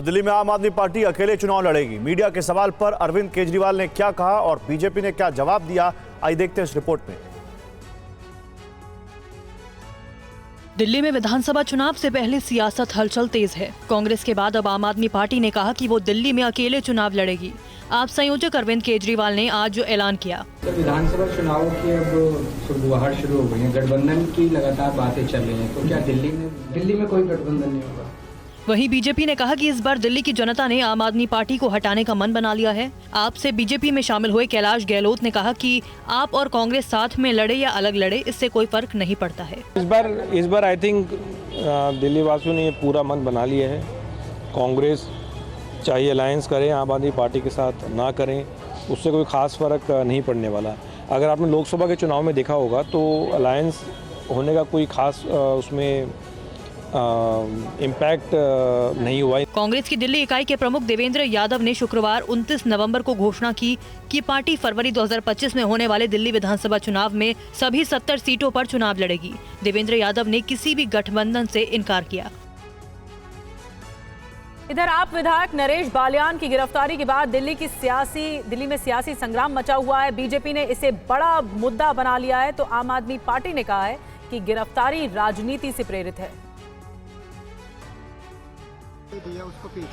और दिल्ली में आम आदमी पार्टी अकेले चुनाव लड़ेगी। मीडिया के सवाल पर अरविंद केजरीवाल ने क्या कहा और बीजेपी ने क्या जवाब दिया, आइए देखते हैं इस रिपोर्ट में। दिल्ली में विधानसभा चुनाव से पहले सियासत हलचल तेज है। कांग्रेस के बाद अब आम आदमी पार्टी ने कहा कि वो दिल्ली में अकेले चुनाव लड़ेगी। आप संयोजक अरविंद केजरीवाल ने आज जो ऐलान किया, तो विधानसभा चुनाव की अब सुगबुगाहट शुरू हो गई है, गठबंधन की लगातार बातें चल रही हैं, तो क्या दिल्ली में कोई गठबंधन नहीं होगा? वहीं बीजेपी ने कहा कि इस बार दिल्ली की जनता ने आम आदमी पार्टी को हटाने का मन बना लिया है। आपसे बीजेपी में शामिल हुए कैलाश गहलोत ने कहा कि आप और कांग्रेस साथ में लड़े या अलग लड़े, इससे कोई फर्क नहीं पड़ता है। इस बार आई थिंक दिल्ली वासियों ने पूरा मन बना लिया है। कांग्रेस चाहे अलायंस करें आम आदमी पार्टी के साथ ना करें, उससे कोई खास फर्क नहीं पड़ने वाला। अगर आपने लोकसभा के चुनाव में देखा होगा तो अलायंस होने का कोई खास उसमें इम्पैक्ट नहीं हुआ। कांग्रेस की दिल्ली इकाई के प्रमुख देवेंद्र यादव ने शुक्रवार 29 नवंबर को घोषणा की कि पार्टी फरवरी 2025 में होने वाले दिल्ली विधानसभा चुनाव में सभी 70 सीटों पर चुनाव लड़ेगी। देवेंद्र यादव ने किसी भी गठबंधन से इनकार किया। इधर आप विधायक नरेश बालियान की गिरफ्तारी के बाद दिल्ली में सियासी संग्राम मचा हुआ है। बीजेपी ने इसे बड़ा मुद्दा बना लिया है, तो आम आदमी पार्टी ने कहा है कि गिरफ्तारी राजनीति से प्रेरित है।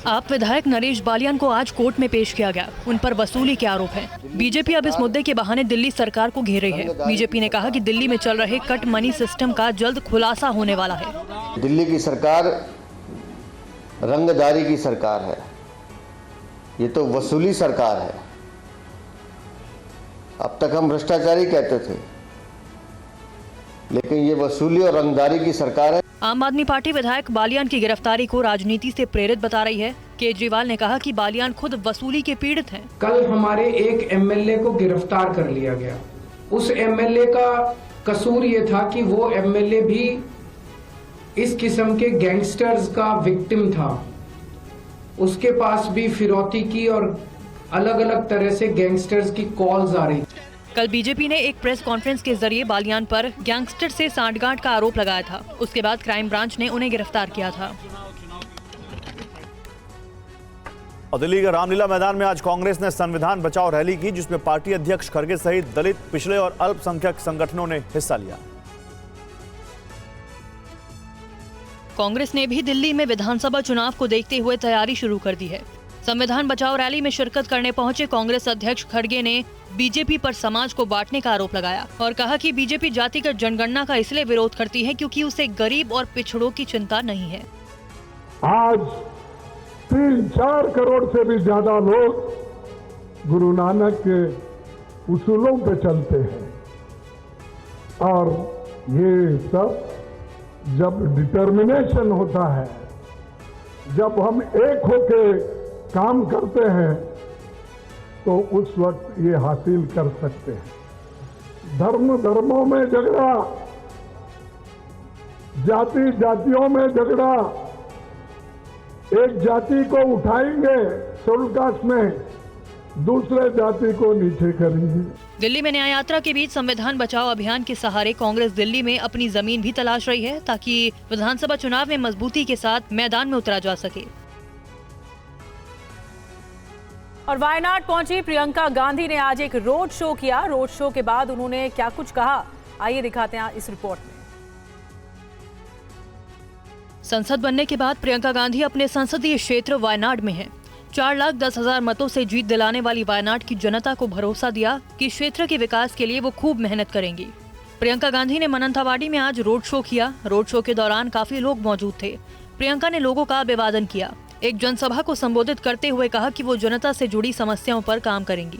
आप विधायक नरेश बालियान को आज कोर्ट में पेश किया गया। उन पर वसूली के आरोप हैं। बीजेपी अब इस मुद्दे के बहाने दिल्ली सरकार को घेर रही है। बीजेपी ने कहा कि दिल्ली में चल रहे कट मनी सिस्टम का जल्द खुलासा होने वाला है। दिल्ली की सरकार रंगदारी की सरकार है, ये तो वसूली सरकार है। अब तक हम भ्रष्टाचारी कहते थे, लेकिन ये वसूली और रंगदारी की सरकार है। आम आदमी पार्टी विधायक बालियान की गिरफ्तारी को राजनीति से प्रेरित बता रही है। केजरीवाल ने कहा कि बालियान खुद वसूली के पीड़ित हैं। कल हमारे एक एमएलए को गिरफ्तार कर लिया गया। उस एमएलए का कसूर ये था कि वो एमएलए भी इस किस्म के गैंगस्टर्स का विक्टिम था। उसके पास भी फिरौती की और अलग अलग तरह से गैंगस्टर्स की कॉल्स आ रही थी। कल बीजेपी ने एक प्रेस कॉन्फ्रेंस के जरिए बालियान पर गैंगस्टर से सांठगांठ का आरोप लगाया था। उसके बाद क्राइम ब्रांच ने उन्हें गिरफ्तार किया था। और दिल्ली के रामलीला मैदान में आज कांग्रेस ने संविधान बचाओ रैली की, जिसमें पार्टी अध्यक्ष खड़गे सहित दलित, पिछड़े और अल्पसंख्यक संगठनों ने हिस्सा लिया। कांग्रेस ने भी दिल्ली में विधानसभा चुनाव को देखते हुए तैयारी शुरू कर दी है। संविधान बचाओ रैली में शिरकत करने पहुंचे कांग्रेस अध्यक्ष खड़गे ने बीजेपी पर समाज को बांटने का आरोप लगाया और कहा कि बीजेपी जातिगत जनगणना का इसलिए विरोध करती है क्योंकि उसे गरीब और पिछड़ों की चिंता नहीं है। आज 3-4 करोड़ से भी ज्यादा लोग गुरु नानक के उसूलों पे चलते हैं, और ये सब जब डिटर्मिनेशन होता है, जब हम एक होके काम करते हैं, तो उस वक्त ये हासिल कर सकते हैं। धर्मों में झगड़ा, जातियों में झगड़ा, एक जाति को उठाएंगे शेड्यूल कास्ट में, दूसरे जाति को नीचे करेंगे। दिल्ली में न्याय यात्रा के बीच संविधान बचाओ अभियान के सहारे कांग्रेस दिल्ली में अपनी जमीन भी तलाश रही है, ताकि विधानसभा चुनाव में मजबूती के साथ मैदान में उतरा जा सके। और वायनाड पहुंची प्रियंका गांधी ने आज एक रोड शो किया। रोड शो के बाद उन्होंने क्या कुछ कहा, आइए दिखाते हैं इस रिपोर्ट में। संसद बनने के बाद प्रियंका गांधी अपने संसदीय क्षेत्र वायनाड में हैं। 4,10,000 मतों से जीत दिलाने वाली वायनाड की जनता को भरोसा दिया कि क्षेत्र के विकास के लिए वो खूब मेहनत करेंगी। प्रियंका गांधी ने मनंथावाड़ी में आज रोड शो किया। रोड शो के दौरान काफी लोग मौजूद थे। प्रियंका ने लोगों का अभिवादन किया। एक जनसभा को संबोधित करते हुए कहा कि वो जनता से जुड़ी समस्याओं पर काम करेंगी।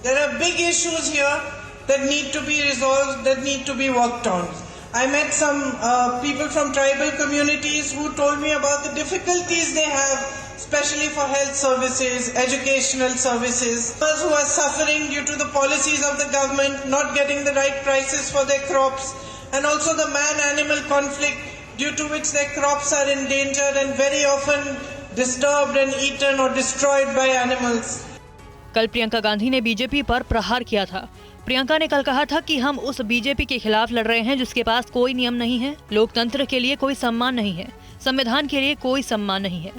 There are big issues here that need to be resolved, that need to be worked on. I met some people from tribal communities who told me about the difficulties they have, especially for health services, educational services. Those who are suffering due to the policies of the government, not getting the right prices for their crops, and also the man-animal conflict due to which their crops are in danger and very often disturbed and eaten or destroyed by animals. कल प्रियंका गांधी ने BJP पर प्रहार किया था। प्रियंका ने कल कहा था कि हम उस बीजेपी के खिलाफ लड़ रहे हैं जिसके पास कोई नियम नहीं है, लोकतंत्र के लिए कोई सम्मान नहीं है, संविधान के लिए कोई सम्मान नहीं है।